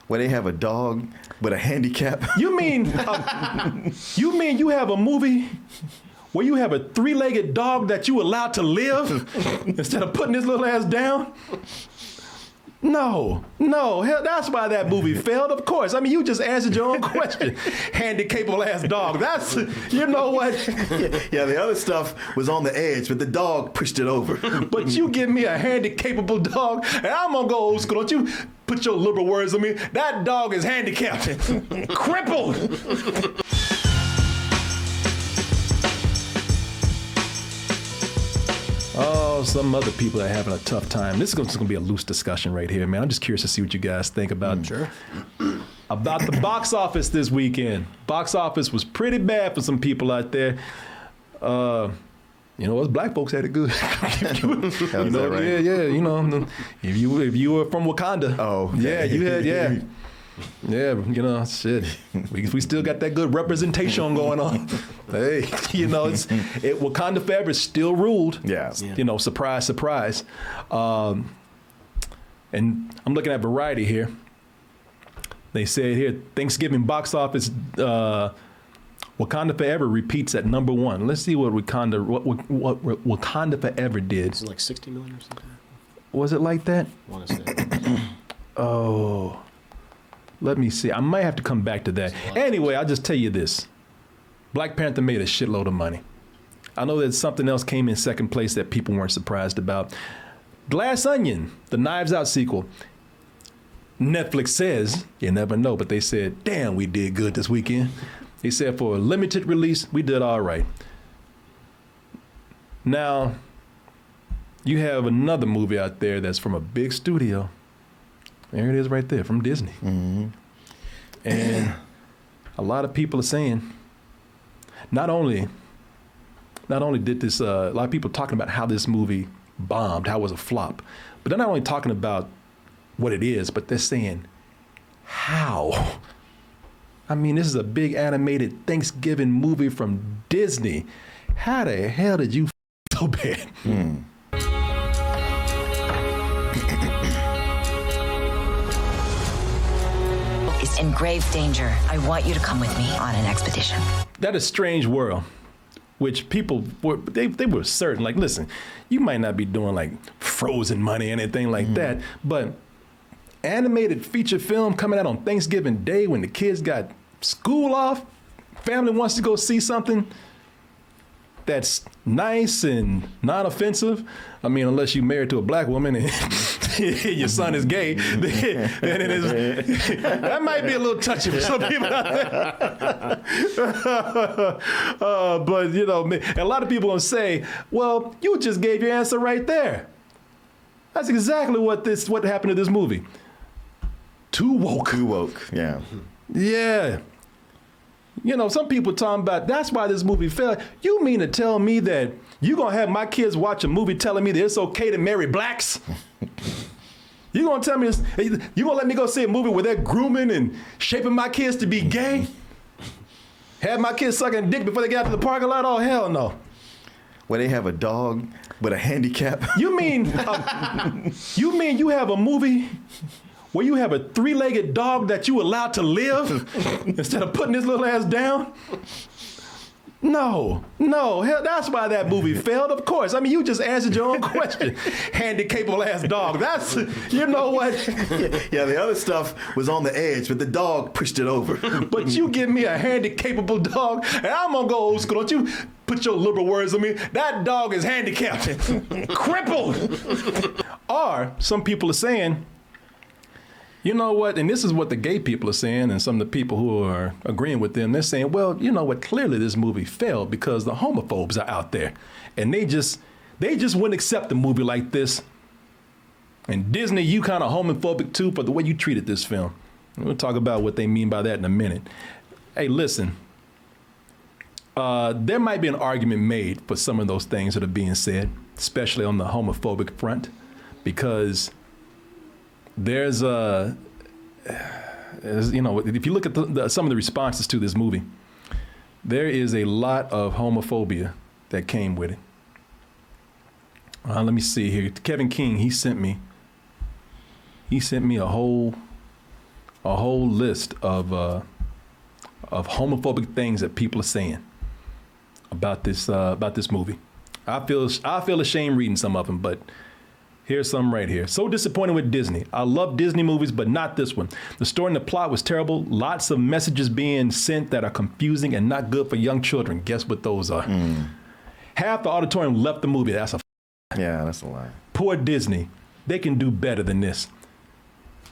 Where they have a dog with a handicap. You mean you have a movie where you have a three-legged dog that you allowed to live instead of putting his little ass down? No, hell, that's why that movie failed, of course. I mean, you just answered your own question. Handicapable ass dog. That's, you know what? Yeah, the other stuff was on the edge, but the dog pushed it over. But you give me a handicapable dog, and I'm gonna go old school. Don't you put your liberal words on me. That dog is handicapped, crippled. Oh, some other people are having a tough time. This is going to be a loose discussion right here, man. I'm just curious to see what you guys think about about the box office this weekend. Box office was pretty bad for some people out there. You know, us black folks had it good. You know, right? Yeah. You know, if you were from Wakanda, yeah, you had, yeah. Yeah, you know, shit. We still got that good representation going on. Hey, you know, Wakanda Forever still ruled. Yeah. You know, surprise, surprise. And I'm looking at Variety here. They said here, Thanksgiving box office, Wakanda Forever repeats at number one. Let's see what Wakanda Forever did. Is it like 60 million or something? Was it like that? I want to say. Oh. Let me see. I might have to come back to that. Anyway, I'll just tell you this. Black Panther made a shitload of money. I know that something else came in second place that people weren't surprised about. Glass Onion, the Knives Out sequel. Netflix says, you never know, but they said, damn, we did good this weekend. They said for a limited release, we did all right. Now, you have another movie out there that's from a big studio. There it is right there from Disney. Mm-hmm. And a lot of people are saying, not only did this, a lot of people talking about how this movie bombed, how it was a flop, but they're not only talking about what it is, but they're saying, how? I mean, this is a big animated Thanksgiving movie from Disney. How the hell did you so bad? Is in grave danger. I want you to come with me on an expedition. That is Strange World, which people were, they were certain, like, listen, you might not be doing like Frozen money or anything like that, but animated feature film coming out on Thanksgiving Day when the kids got school off, family wants to go see something that's nice and non-offensive. I mean, unless you're married to a black woman and your son is gay, then it is, that might be a little touchy for some people out there. But, you know, a lot of people gonna say, well, you just gave your answer right there. That's exactly what happened to this movie. Too woke. Too woke, yeah. Yeah. You know, some people talking about, that's why this movie failed. You mean to tell me that you gonna have my kids watch a movie telling me that it's okay to marry blacks? You gonna tell me, you gonna let me go see a movie where they're grooming and shaping my kids to be gay? Have my kids sucking dick before they get out to the parking lot? Oh, hell no. Where they have a dog with a handicap. You mean you have a movie where you have a three-legged dog that you allowed to live instead of putting his little ass down? No, hell, that's why that movie failed, of course. I mean, you just answered your own question. Handicapable ass dog. That's, you know what? Yeah, the other stuff was on the edge, but the dog pushed it over. But you give me a handicapable dog, and I'm gonna go old school. Don't you put your liberal words on me. That dog is handicapped, crippled. Or some people are saying, you know what, and this is what the gay people are saying, and some of the people who are agreeing with them, they're saying, well, you know what, clearly this movie failed because the homophobes are out there. And they just wouldn't accept a movie like this. And Disney, you kind of homophobic too for the way you treated this film. We'll talk about what they mean by that in a minute. Hey, listen, there might be an argument made for some of those things that are being said, especially on the homophobic front, because there's you know, if you look at some of the responses to this movie, there is a lot of homophobia that came with it. Let me see here. Kevin King, he sent me a whole a whole list of homophobic things that people are saying about this movie. I feel ashamed reading some of them, but here's some right here. So disappointed with Disney. I love Disney movies, but not this one. The story and the plot was terrible. Lots of messages being sent that are confusing and not good for young children. Guess what those are? Half the auditorium left the movie. That's a That's a lie. poor Disney. They can do better than this.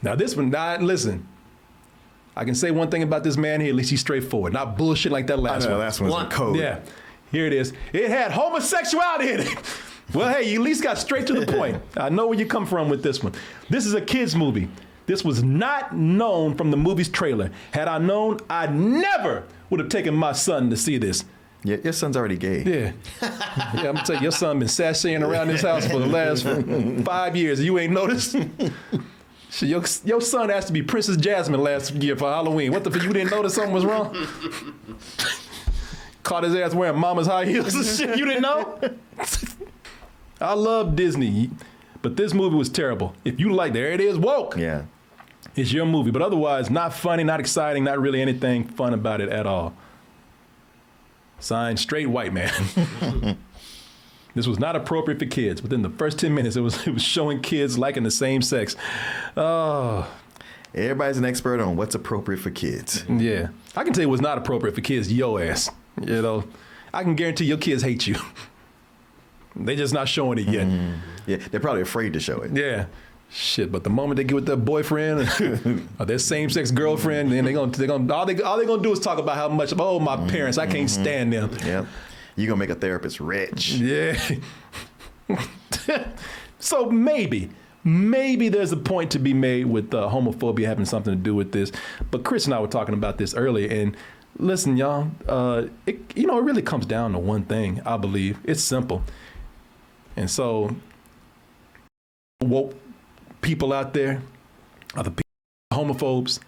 Now this one, listen. I can say one thing about this man here. At least he's straightforward, not bullshit like that last one. Last one's in code. Yeah, here it is. It had homosexuality in it. Well, hey, you at least got straight to the point. I know where you come from with this one. This is a kid's movie. This was not known from the movie's trailer. Had I known, I never would have taken my son to see this. Yeah, your son's already gay. Yeah. I'm gonna tell you, your son been sashaying around this house for the last 5 years. And you ain't noticed? So your son asked to be Princess Jasmine last year for Halloween. What the fuck? You didn't notice something was wrong? Caught his ass wearing mama's high heels and shit. You didn't know? I love Disney, but this movie was terrible. If you like, there it is, woke. Yeah. It's your movie, but otherwise, not funny, not exciting, not really anything fun about it at all. Signed, straight white man. This was not appropriate for kids. Within the first 10 minutes, it was showing kids liking the same sex. Oh. Everybody's an expert on what's appropriate for kids. Yeah. I can tell you what's not appropriate for kids, your ass. You know, I can guarantee your kids hate you. They just not showing it yet. Yeah, they're probably afraid to show it. Yeah. Shit, but the moment they get with their boyfriend or their same-sex girlfriend, then all they gonna do is talk about how much, oh, my parents, I can't stand them. Yep. You're going to make a therapist rich. Yeah. So maybe there's a point to be made with homophobia having something to do with this. But Chris and I were talking about this earlier, and listen, y'all, it really comes down to one thing, I believe. It's simple. And so woke people out there are the homophobes,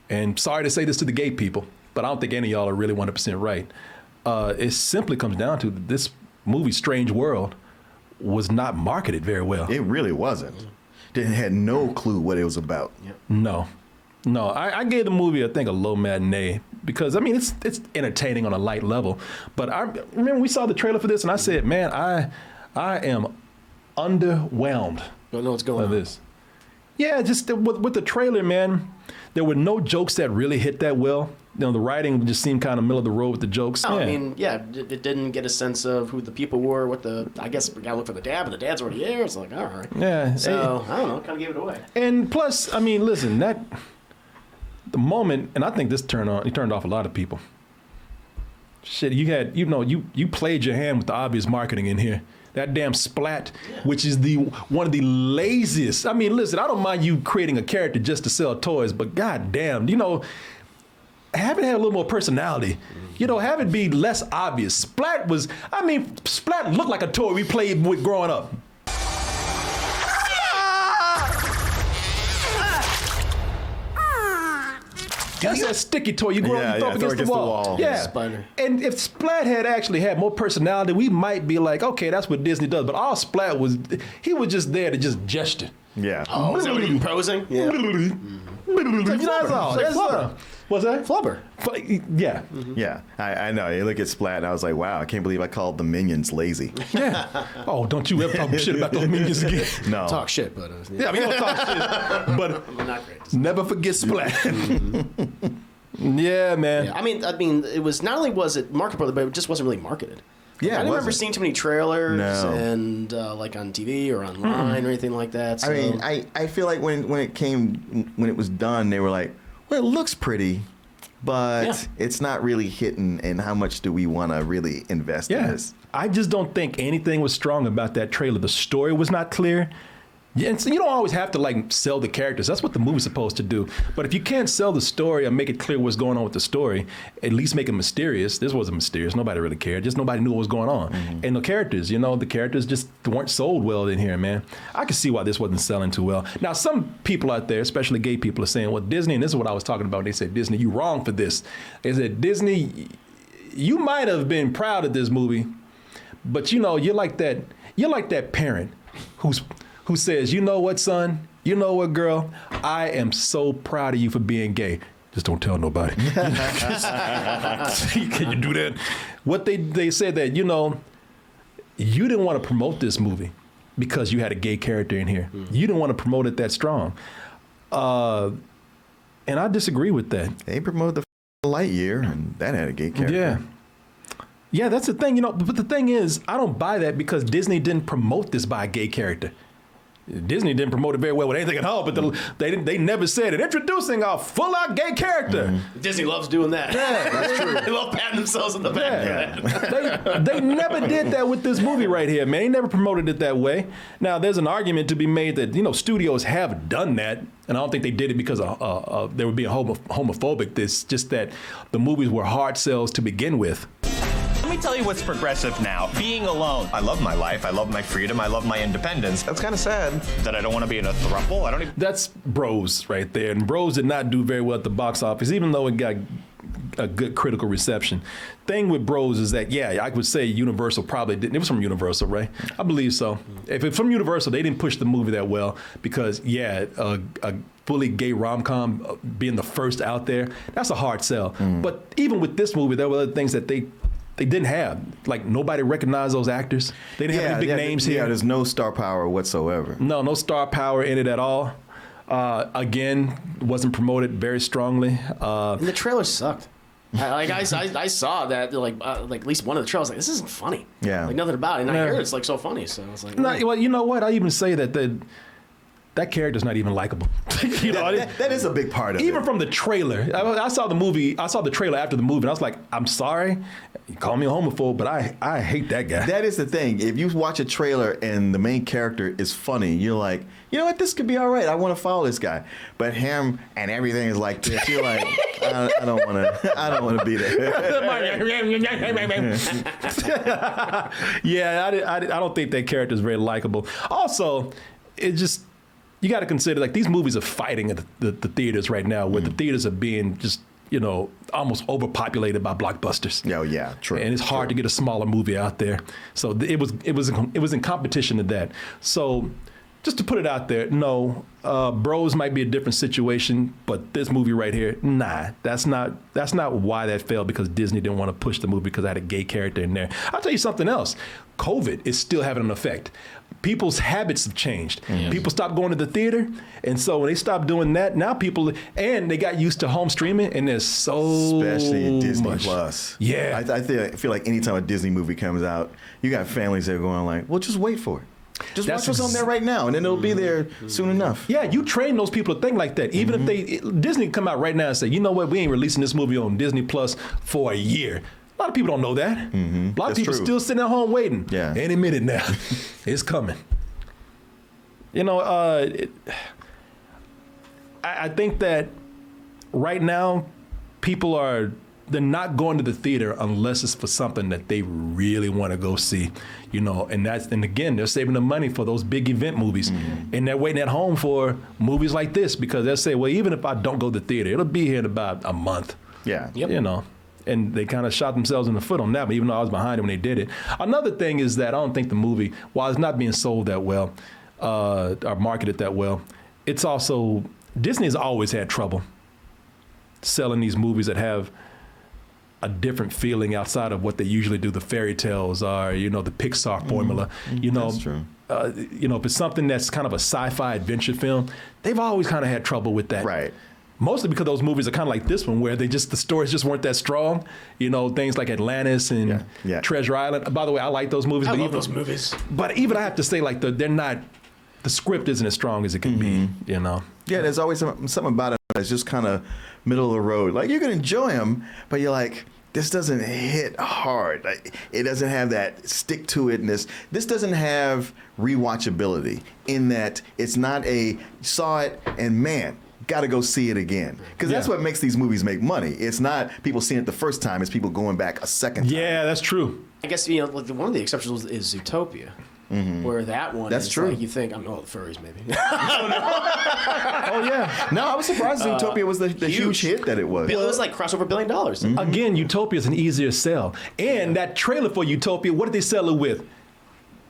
and sorry to say this to the gay people, but I don't think any of y'all are really 100% right. It simply comes down to this movie, Strange World, was not marketed very well. It really wasn't. Had no clue what it was about. Yep. No. I gave the movie, I think, a low matinee because, I mean, it's entertaining on a light level. But I remember we saw the trailer for this, and I said, man, I am underwhelmed. Don't know what's going by on. this. Yeah, just with the trailer, man, there were no jokes that really hit that well. You know, the writing just seemed kind of middle of the road with the jokes. Oh, Yeah. I mean, yeah, it didn't get a sense of who the people were, I guess we gotta look for the dad, but the dad's already there. It's like, all right. Yeah. So, I don't know, kind of gave it away. And plus, I mean, listen, the moment, and I think this turned off a lot of people. Shit, you played your hand with the obvious marketing in here. That damn Splat, which is one of the laziest. I mean, listen, I don't mind you creating a character just to sell toys, but goddamn, have it have a little more personality. Have it be less obvious. Splat looked like a toy we played with growing up. That's that sticky toy you throw up against the wall. Yeah. Spider. And if Splat had actually had more personality, we might be like, okay, that's what Disney does. But all Splat he was just there to just gesture. Yeah. Oh, is that what you posing? Yeah. That's all. It's like That's Flubber. all. What's that? Flubber. Yeah. Yeah, I know. You look at Splat, and I was like, wow, I can't believe I called the Minions lazy. Yeah. Oh, don't you ever talk shit about those Minions again. No. Talk shit, but Yeah, we don't talk shit. But but not great. never forget Splat. Yeah, man. Yeah, I mean, it was not only was it marketable, but it just wasn't really marketed. Yeah, I didn't remember seeing too many trailers and like on TV or online or anything like that. So. I mean, I feel like when it was done, they were like, well, it looks pretty, but it's not really hitting. And how much do we want to really invest in this? I just don't think anything was strong about that trailer. The story was not clear. Yeah, and so you don't always have to sell the characters. That's what the movie's supposed to do. But if you can't sell the story or make it clear what's going on with the story, at least make it mysterious. This wasn't mysterious. Nobody really cared. Just nobody knew what was going on. Mm-hmm. And the characters just weren't sold well in here, man. I can see why this wasn't selling too well. Now, some people out there, especially gay people, are saying, well, Disney, and this is what I was talking about. They said, Disney, you wrong for this. They said, Disney, you might have been proud of this movie, but you're like that parent who says, you know what, son, you know what, girl? I am so proud of you for being gay. Just don't tell nobody. Can you do that? What they said that, you know, you didn't want to promote this movie because you had a gay character in here. You didn't want to promote it that strong. And I disagree with that. They promoted the Lightyear, and that had a gay character. Yeah. Yeah, that's the thing, you know, but the thing is, I don't buy that because Disney didn't promote this by a gay character. Disney didn't promote it very well with anything at all, but they never said it. Introducing our full-out gay character. Disney loves doing that. Yeah, that's true. They love patting themselves in the back. Yeah. They never did that with this movie right here, man. They never promoted it that way. Now, there's an argument to be made that, you know, studios have done that, and I don't think they did it because they were being homophobic. It's just that the movies were hard sells to begin with. Let me tell you what's progressive now. Being alone. I love my life. I love my freedom. I love my independence. That's kind of sad that I don't want to be in a throuple. I don't even... That's Bros right there. And Bros did not do very well at the box office, even though it got a good critical reception. Thing with Bros is that, yeah, I would say Universal probably didn't. It was from Universal, right? I believe so. If it's from Universal, they didn't push the movie that well because, yeah, a fully gay rom-com being the first out there, that's a hard sell. But even with this movie, there were other things that they didn't have. Like, nobody recognized those actors. They didn't have any big names here. Yeah, there's no star power whatsoever. No star power in it at all. Again, wasn't promoted very strongly. And the trailer sucked. I saw that like at least one of the trailers. Like, this isn't funny. Yeah, like nothing about it. And I Yeah. hear it's like so funny. So I was like, Well, you know what? I even say that that character's not even likable. You know, that is a big part of it. Even from the trailer. I saw the trailer after the movie, and I was like, I'm sorry, you call me a homophobe, but I hate that guy. That is the thing. If you watch a trailer and the main character is funny, you're like, you know what, this could be all right. I want to follow this guy. But him and everything is like this. You're like, I don't want to be there. Yeah, I don't think that character is very likable. Also, it just, you got to consider, like, these movies are fighting at the theaters right now, where the theaters are being just, you know, almost overpopulated by blockbusters. Oh yeah, true. And it's hard to get a smaller movie out there. So it was in competition to that. So just to put it out there, no, Bros might be a different situation, but this movie right here, nah, that's not why that failed, because Disney didn't want to push the movie because I had a gay character in there. I'll tell you something else. COVID is still having an effect. People's habits have changed. People stopped going to the theater, and so when they stopped doing that, now they got used to home streaming, and there's especially Disney much. Plus. Yeah, I feel like anytime a Disney movie comes out, you got families that are going like, well, just wait for it. Just watch what's on there right now, and then it'll be there soon enough. Yeah, you train those people to think like that. Even if Disney come out right now and say, you know what, we ain't releasing this movie on Disney Plus for a year. A lot of people don't know that. A lot of people still sitting at home waiting. Yeah. Any minute now, it's coming. You know, I think that right now, they're not going to the theater unless it's for something that they really want to go see, you know, and again, they're saving the money for those big event movies, and they're waiting at home for movies like this, because they'll say, well, even if I don't go to the theater, it'll be here in about a month. Yeah. You know, and they kind of shot themselves in the foot on that, but even though I was behind it when they did it. Another thing is that I don't think the movie, while it's not being sold that well, or marketed that well, it's also, Disney has always had trouble selling these movies that have a different feeling outside of what they usually do. The fairy tales are, you know, the Pixar formula. You know, that's true. You know, if it's something that's kind of a sci-fi adventure film, they've always kind of had trouble with that. Right. Mostly because those movies are kind of like this one, where the stories just weren't that strong. You know, things like Atlantis and Treasure Island. By the way, I like those movies. I love those movies. But even I have to say, like, they're not, the script isn't as strong as it can be, you know. Yeah, there's always something about it that's just kind of middle of the road. Like, you can enjoy them, but you're like, this doesn't hit hard. Like, it doesn't have that stick to itness. This doesn't have rewatchability in that it's not saw it and man, got to go see it again. Because that's what makes these movies make money. It's not people seeing it the first time, it's people going back a second time. Yeah, that's true. I guess, you know, like, one of the exceptions is Zootopia. Where that one That's is true. like, you think, I'm furries maybe. Oh, yeah. No, I was surprised Zootopia was the huge hit that it was. It was like cross over $1 billion. Again, Utopia is an easier sell. And that trailer for Utopia, what did they sell it with?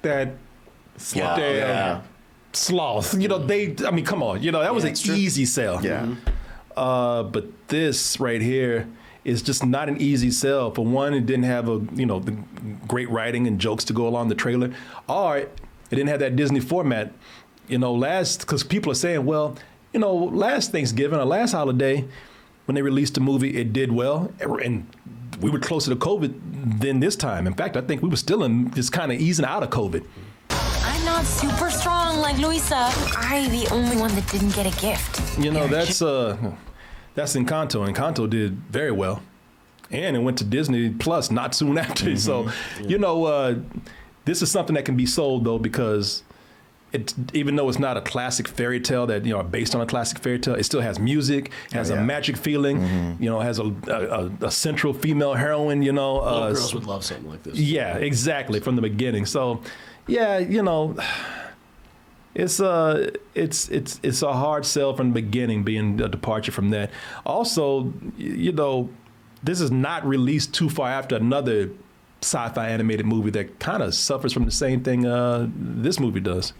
That Slop. Sloth. You know, I mean, come on. You know, that was an easy sell. Yeah. But this right here is just not an easy sell. For one, it didn't have the great writing and jokes to go along the trailer, or it didn't have that Disney format. You know, because people are saying, well, you know, last Thanksgiving or last holiday, when they released the movie, it did well, and we were closer to COVID than this time. In fact, I think we were still in just kind of easing out of COVID. I'm not super strong like Luisa. I'm the only one that didn't get a gift. You know, that's Encanto. Encanto did very well. And it went to Disney Plus not soon after. So, you know, this is something that can be sold, though, because even though it's not a classic fairy tale that, you know, based on a classic fairy tale, it still has music, has a magic feeling, you know, has a central female heroine, you know. Little girls would love something like this. Yeah, exactly, from the beginning. So, yeah, you know, it's a hard sell from the beginning, being a departure from that. Also, you know, this is not released too far after another sci-fi animated movie that kind of suffers from the same thing this movie does.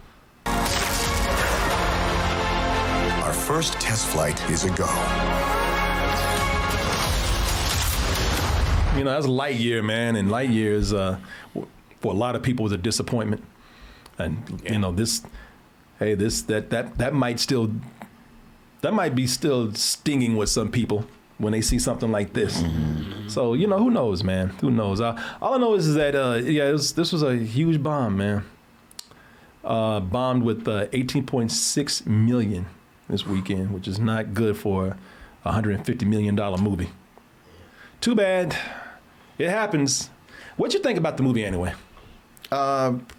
Our first test flight is a go. You know, that's Lightyear, man, and Lightyear is for a lot of people was a disappointment. And you know, that might be still stinging with some people when they see something like this. So, you know, who knows, man? Who knows? All I know is that this was a huge bomb, man. Bombed with 18.6 million this weekend, which is not good for a $150 million movie. Too bad. It happens. What'd you think about the movie anyway?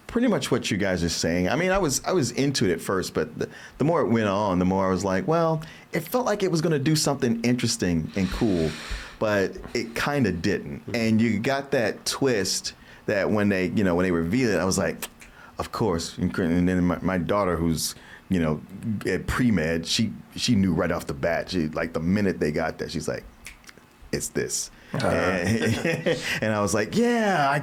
Pretty much what you guys are saying. I mean, I was into it at first, but the more it went on, the more I was like, well, it felt like it was going to do something interesting and cool, but it kind of didn't. And you got that twist that when they reveal it, I was like, of course. And then my daughter, who's, you know, at pre-med, she knew right off the bat. She, like, the minute they got that, she's like, it's this. And I was like, yeah,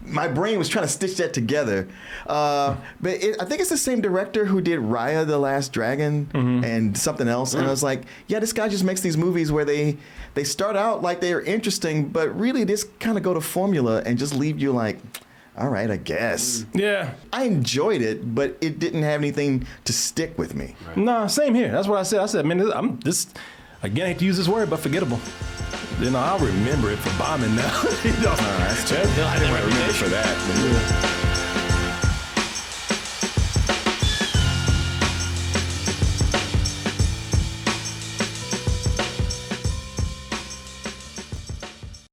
my brain was trying to stitch that together. But I think it's the same director who did Raya the Last Dragon and something else. And I was like, yeah, this guy just makes these movies where they start out like they're interesting, but really just kind of go to formula and just leave you like, all right, I guess. Yeah. I enjoyed it, but it didn't have anything to stick with me. Right. Nah, same here. That's what I said. I said, man, again, I hate to use this word, but forgettable. You know, I'll remember it for bombing now. You know, that's true. I didn't remember for that.